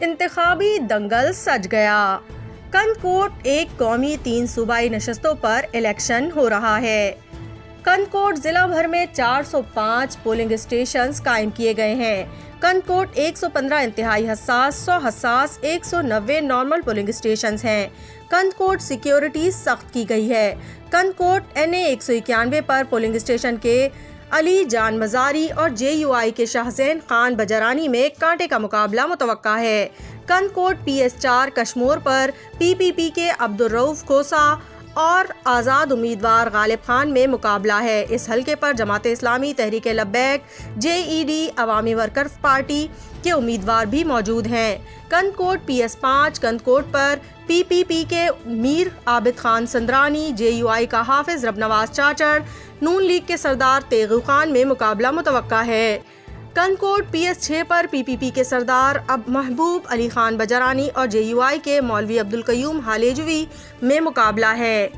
انتخابی دنگل سج گیا۔ کندکوٹ ایک قومی 3 صوبائی نشستوں پر الیکشن ہو رہا ہے۔ کندکوٹ ضلع بھر میں 405 پولنگ اسٹیشنز قائم کیے گئے ہیں۔ کندکوٹ 115 انتہائی حساس، 100 حساس، 190 نارمل پولنگ اسٹیشنز ہیں۔ کندکوٹ سیکیورٹی سخت کی گئی ہے۔ کندکوٹ NA 191 پر پولنگ اسٹیشن کے علی جان مزاری اور JUI کے شاہزین خان بجرانی میں کانٹے کا مقابلہ متوقع ہے۔ کندکوٹ PS 4 کشمور پر PPP کے عبدالرؤف کھوسا اور آزاد امیدوار غالب خان میں مقابلہ ہے۔ اس حلقے پر جماعت اسلامی، تحریک لبیک، JED، عوامی ورکرز پارٹی کے امیدوار بھی موجود ہیں۔ کندکوٹ PS 5 کندکوٹ پر PPP کے میر عابد خان سندرانی، JUI کا حافظ ربنواز چاچڑ، نون لیگ کے سردار تیغو خان میں مقابلہ متوقع ہے۔ کندکوٹ PS 6 پر PPP کے سردار محبوب علی خان بجرانی اور JUI کے مولوی عبدالقیوم ہالیجوی میں مقابلہ ہے۔